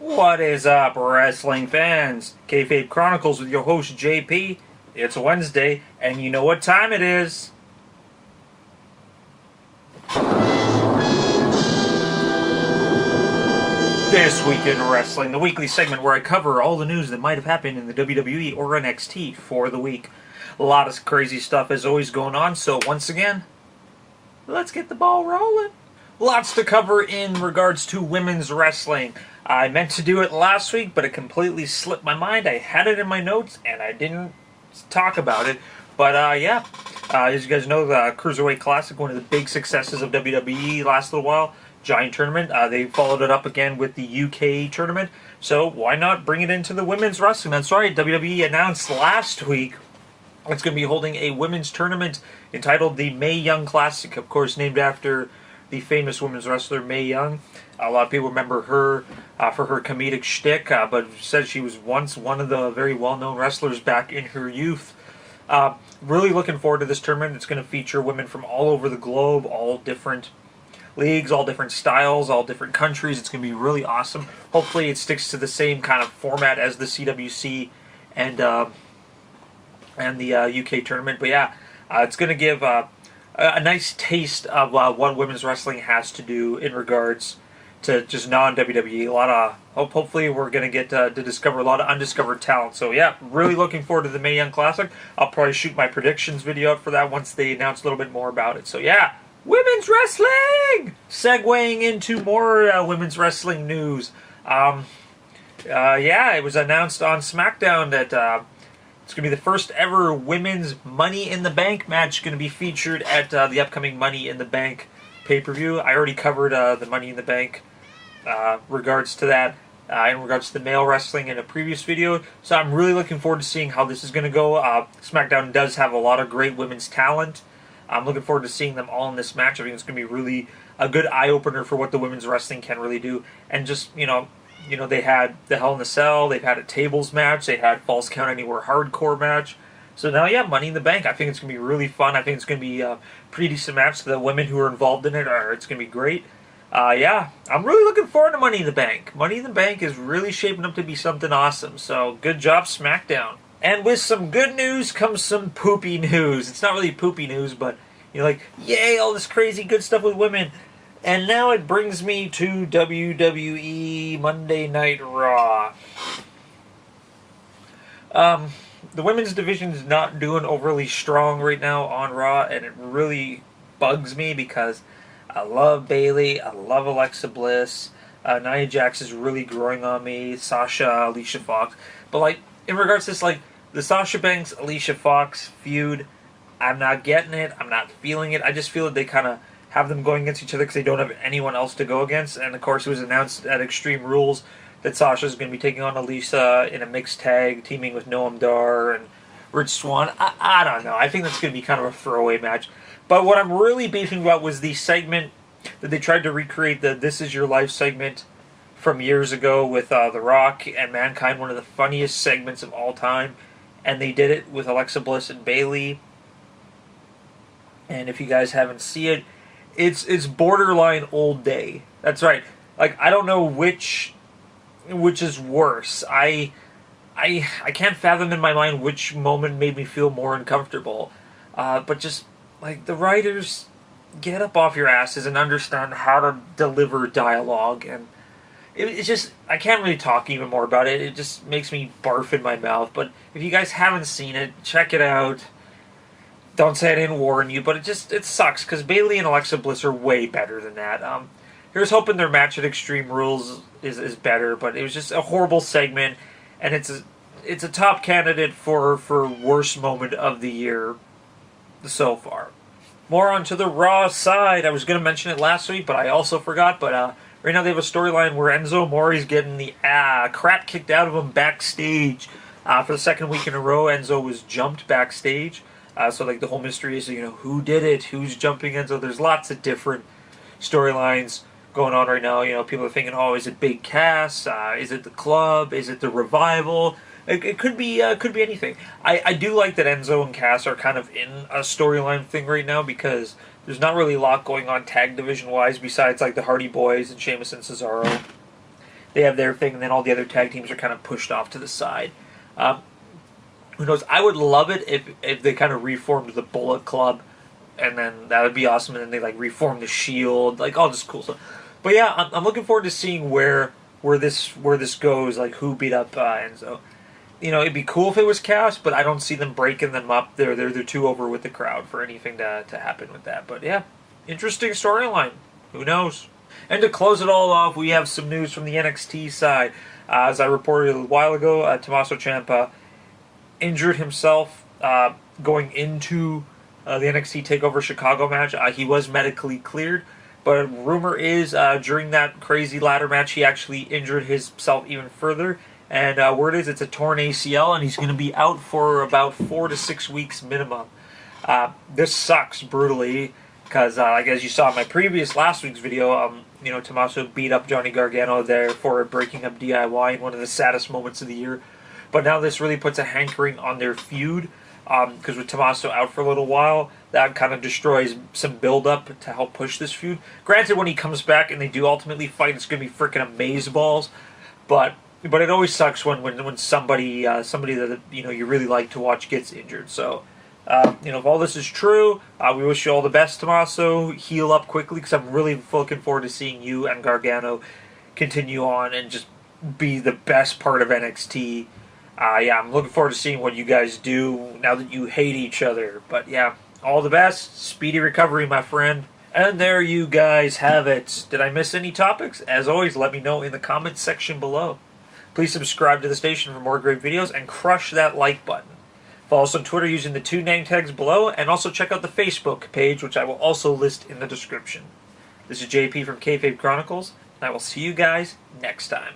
What is up, wrestling fans? Kayfabe Chronicles with your host, JP. It's Wednesday, and you know what time it is. This Week in Wrestling, the weekly segment where I cover all the news that might have happened in the WWE or NXT for the week. A lot of crazy stuff is always going on, so once again, let's get the ball rolling. Lots to cover in regards to women's wrestling. I meant to do it last week, but it completely slipped my mind. I had it in my notes, and I didn't talk about it. But as you guys know, the Cruiserweight Classic, one of the big successes of WWE last little while, giant tournament. They followed it up again with the UK tournament. So why not bring it into the women's wrestling? That's right, WWE announced last week it's going to be holding a women's tournament entitled the Mae Young Classic, of course named after the famous women's wrestler Mae Young. A lot of people remember her for her comedic shtick, but said she was once one of the very well-known wrestlers back in her youth. Really looking forward to this tournament. It's going to feature women from all over the globe, all different leagues, all different styles, all different countries. It's going to be really awesome. Hopefully it sticks to the same kind of format as the CWC and the UK tournament. But yeah, it's going to give a nice taste of what women's wrestling has to do in regards to just non-WWE. A lot of hopefully we're going to get to discover a lot of undiscovered talent. So yeah, really looking forward to the Mae Young Classic. I'll probably shoot my predictions video out for that once they announce a little bit more about it. So yeah, women's wrestling! Segueing into more women's wrestling news. It was announced on SmackDown that it's going to be the first ever women's Money in the Bank match going to be featured at the upcoming Money in the Bank pay-per-view. I already covered the Money in the Bank regards to that, in regards to the male wrestling in a previous video. So I'm really looking forward to seeing how this is going to go. SmackDown does have a lot of great women's talent. I'm looking forward to seeing them all in this match. I think it's going to be really a good eye-opener for what the women's wrestling can really do. And just, you know, they had the Hell in a Cell, they've had a tables match, they had Falls Count Anywhere hardcore match. So now, yeah, Money in the Bank. I think it's going to be really fun. I think it's going to be a pretty decent match. The women who are involved in it, it's going to be great. Yeah, I'm really looking forward to Money in the Bank. Money in the Bank is really shaping up to be something awesome. So good job, SmackDown. And with some good news comes some poopy news. It's not really poopy news, but you're like, yay, all this crazy good stuff with women. And now it brings me to WWE Monday Night Raw. The women's division is not doing overly strong right now on Raw, and it really bugs me because I love Bayley, I love Alexa Bliss, Nia Jax is really growing on me, Sasha, Alicia Fox. But like, in regards to this, like, the Sasha Banks, Alicia Fox feud, I'm not getting it, I'm not feeling it. I just feel that they kind of have them going against each other because they don't have anyone else to go against. And of course it was announced at Extreme Rules that Sasha's going to be taking on Alicia in a mixed tag, teaming with Noam Dar and Rich Swann. I don't know. I think that's going to be kind of a throwaway match. But what I'm really beefing about was the segment that they tried to recreate, the This Is Your Life segment from years ago with The Rock and Mankind, one of the funniest segments of all time. And they did it with Alexa Bliss and Bayley. And if you guys haven't seen it, it's borderline old day. That's right. Like, I don't know which is worse. I can't fathom in my mind which moment made me feel more uncomfortable. But just, like, the writers, get up off your asses and understand how to deliver dialogue. And it's just, I can't really talk even more about it. It just makes me barf in my mouth. But if you guys haven't seen it, check it out. Don't say I didn't warn you, but it sucks, because Bayley and Alexa Bliss are way better than that. Here's hoping their match at Extreme Rules is better, but it was just a horrible segment, and it's a top candidate for worst moment of the year so far. More onto the Raw side. I was going to mention it last week, but I also forgot, but right now they have a storyline where Enzo Amore is getting the crap kicked out of him backstage. For the second week in a row, Enzo was jumped backstage. So, like, the whole mystery is, who did it? Who's jumping Enzo? There's lots of different storylines going on right now. People are thinking, oh, is it Big Cass? Is it the Club? Is it the Revival? It could be anything. I do like that Enzo and Cass are kind of in a storyline thing right now because there's not really a lot going on tag division-wise besides, like, the Hardy Boys and Sheamus and Cesaro. they have their thing, and then all the other tag teams are kind of pushed off to the side. Who knows? I would love it if they kind of reformed the Bullet Club, and then that would be awesome. And then they like reform the Shield, like all this cool stuff. But yeah, I'm looking forward to seeing where this goes. Like who beat up Enzo. You know, it'd be cool if it was Chaos, but I don't see them breaking them up. They're too over with the crowd for anything to happen with that. But yeah, interesting storyline. Who knows? And to close it all off, we have some news from the NXT side. As I reported a while ago, Tomasso Ciampa injured himself going into the NXT TakeOver Chicago match. He was medically cleared, but rumor is during that crazy ladder match, he actually injured himself even further. And word is it's a torn ACL, and he's going to be out for about 4 to 6 weeks minimum. This sucks brutally, because like as you saw in my last week's video, you know, Tomasso beat up Johnny Gargano there for breaking up DIY in one of the saddest moments of the year. But now this really puts a hankering on their feud, because with Tomasso out for a little while, that kind of destroys some build-up to help push this feud. Granted, when he comes back and they do ultimately fight, it's going to be freaking amazeballs, but it always sucks when somebody that you know you really like to watch gets injured. So you know, if all this is true, we wish you all the best, Tomasso. Heal up quickly, because I'm really looking forward to seeing you and Gargano continue on and just be the best part of NXT. Yeah, I'm looking forward to seeing what you guys do now that you hate each other. But yeah, all the best. Speedy recovery, my friend. And there you guys have it. Did I miss any topics? As always, let me know in the comments section below. Please subscribe to the station for more great videos and crush that like button. Follow us on Twitter using the 2 name tags below, and also check out the Facebook page, which I will also list in the description. This is JP from Kayfabe Chronicles, and I will see you guys next time.